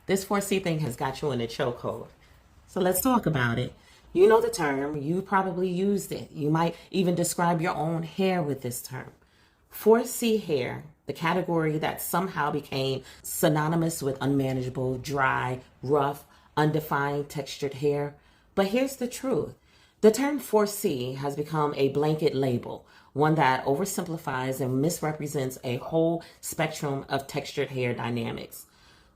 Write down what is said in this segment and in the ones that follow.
This 4C thing has got you in a chokehold. So let's talk about it. You know the term. You probably used it. You might even describe your own hair with this term. 4C hair, the category that somehow became synonymous with unmanageable, dry, rough, undefined, textured hair. But here's the truth. The term 4C has become a blanket label, one that oversimplifies and misrepresents a whole spectrum of textured hair dynamics.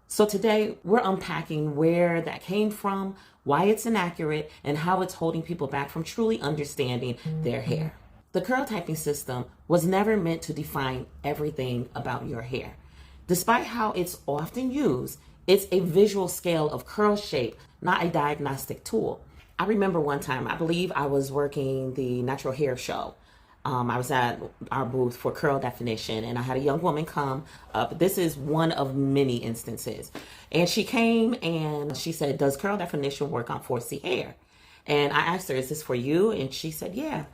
So today we're unpacking where that came from, why it's inaccurate, and how it's holding people back from truly understanding their hair. The curl typing system was never meant to define everything about your hair. Despite how it's often used, it's a visual scale of curl shape, not a diagnostic tool. I remember one time, I believe I was working the natural hair show. I was at our booth for curl definition, and I had a young woman come up. This is one of many instances. And she came and she said, does curl definition work on 4C hair? And I asked her, is this for you? And she said, yeah.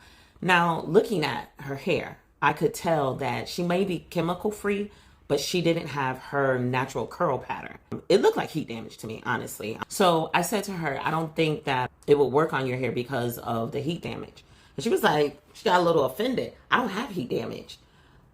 Now, looking at her hair, I could tell that she may be chemical free, but she didn't have her natural curl pattern. It looked like heat damage to me, honestly. So I said to her, I don't think that it would work on your hair because of the heat damage. And she was like, she got a little offended. I don't have heat damage.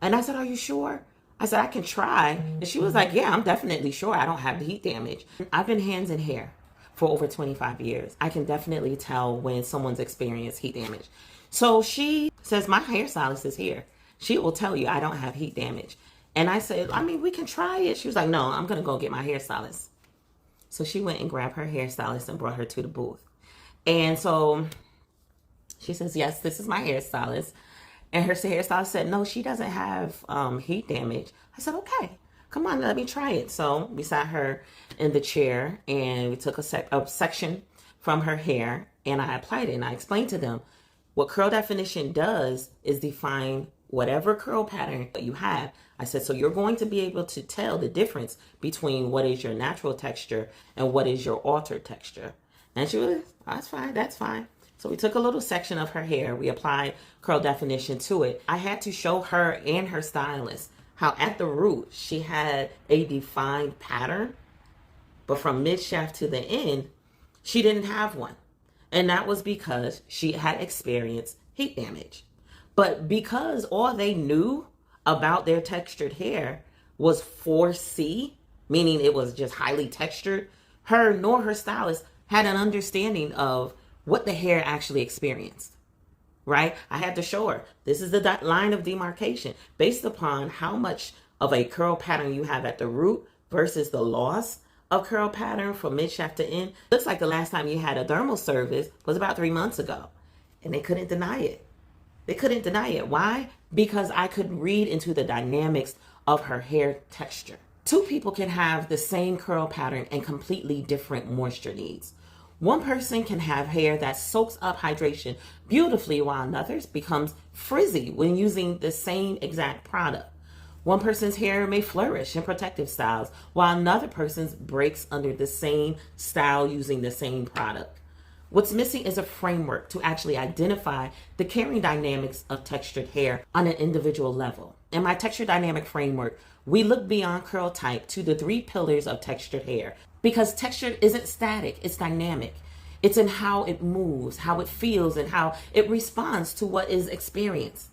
And I said, are you sure? I said, I can try. And she was like, yeah, I'm definitely sure I don't have the heat damage. I've been hands and hair for over 25 years. I can definitely tell when someone's experienced heat damage. So she says, my hairstylist is here. She will tell you I don't have heat damage. And I said, I mean, we can try it. She was like, no, I'm going to go get my hairstylist. So she went and grabbed her hairstylist and brought her to the booth. And so she says, yes, this is my hairstylist. And her hairstylist said, no, she doesn't have heat damage. I said, okay, come on, let me try it. So we sat her in the chair and we took a section from her hair and I applied it. And I explained to them what curl definition does is define whatever curl pattern that you have. I said, so you're going to be able to tell the difference between what is your natural texture and what is your altered texture. And she was, that's fine, that's fine. So we took a little section of her hair. We applied curl definition to it. I had to show her and her stylist how at the root she had a defined pattern, but from mid shaft to the end, she didn't have one. And that was because she had experienced heat damage. But because all they knew about their textured hair was 4C, meaning it was just highly textured, her nor her stylist had an understanding of what the hair actually experienced, right? I had to show her, this is the line of demarcation based upon how much of a curl pattern you have at the root versus the loss of curl pattern from mid shaft to end. Looks like the last time you had a dermal service was about 3 months ago, and they couldn't deny it. They couldn't deny it. Why? Because I could read into the dynamics of her hair texture. Two people can have the same curl pattern and completely different moisture needs. One person can have hair that soaks up hydration beautifully while another's becomes frizzy when using the same exact product. One person's hair may flourish in protective styles while another person's breaks under the same style using the same product. What's missing is a framework to actually identify the carrying dynamics of textured hair on an individual level. In my texture dynamic framework, we look beyond curl type to the 3 pillars of textured hair because texture isn't static, it's dynamic. It's in how it moves, how it feels, and how it responds to what is experienced.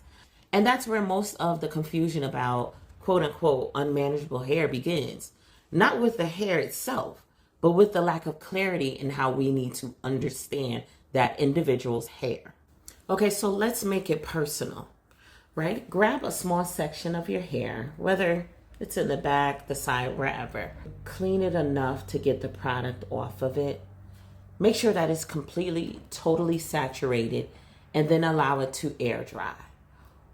And that's where most of the confusion about quote unquote unmanageable hair begins. Not with the hair itself, but with the lack of clarity in how we need to understand that individual's hair. Okay, so let's make it personal, right? Grab a small section of your hair, whether it's in the back, the side, wherever. Clean it enough to get the product off of it. Make sure that it's completely, totally saturated, and then allow it to air dry.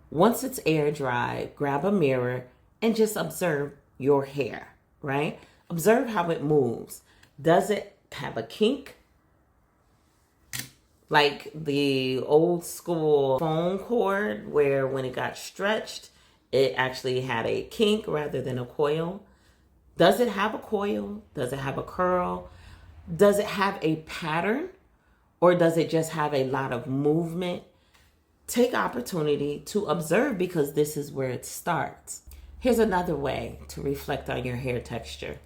Once it's air dry, grab a mirror and just observe your hair, right? Observe how it moves. Does it have a kink? Like the old school phone cord where when it got stretched, it actually had a kink rather than a coil? Does it have a coil? Does it have a curl? Does it have a pattern? Or does it just have a lot of movement? Take opportunity to observe because this is where it starts. Here's another way to reflect on your hair texture.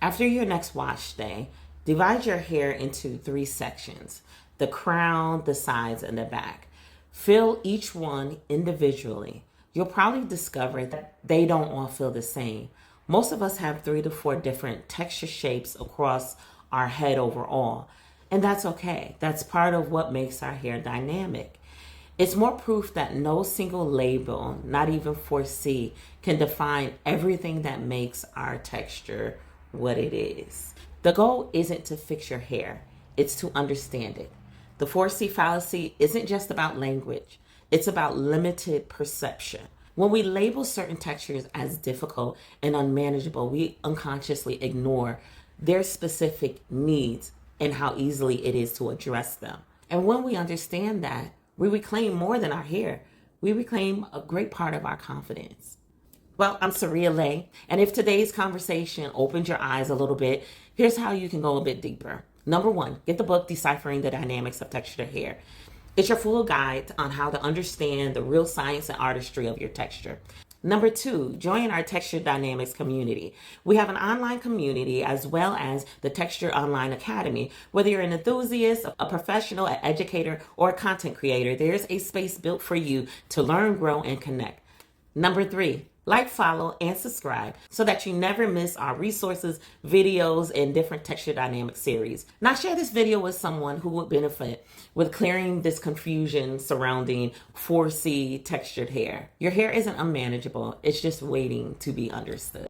After your next wash day, divide your hair into 3 sections: the crown, the sides, and the back. Feel each one individually. You'll probably discover that they don't all feel the same. Most of us have 3 to 4 different texture shapes across our head overall, and that's okay. That's part of what makes our hair dynamic. It's more proof that no single label, not even 4C, can define everything that makes our texture what it is. The goal isn't to fix your hair, it's to understand it. The 4C fallacy isn't just about language, it's about limited perception. When we label certain textures as difficult and unmanageable, we unconsciously ignore their specific needs and how easily it is to address them. And when we understand that, we reclaim more than our hair. We reclaim a great part of our confidence. Well, I'm Saria Lay, and if today's conversation opened your eyes a little bit, here's how you can go a bit deeper. Number 1, get the book Deciphering the Dynamics of Textured Hair. It's your full guide on how to understand the real science and artistry of your texture. Number 2, join our Texture Dynamics community. We have an online community as well as the Texture Online Academy. Whether you're an enthusiast, a professional, an educator, or a content creator, there's a space built for you to learn, grow, and connect. Number 3, like, follow, and subscribe so that you never miss our resources, videos, and different texture dynamic series. Now share this video with someone who would benefit with clearing this confusion surrounding 4C textured hair. Your hair isn't unmanageable, it's just waiting to be understood.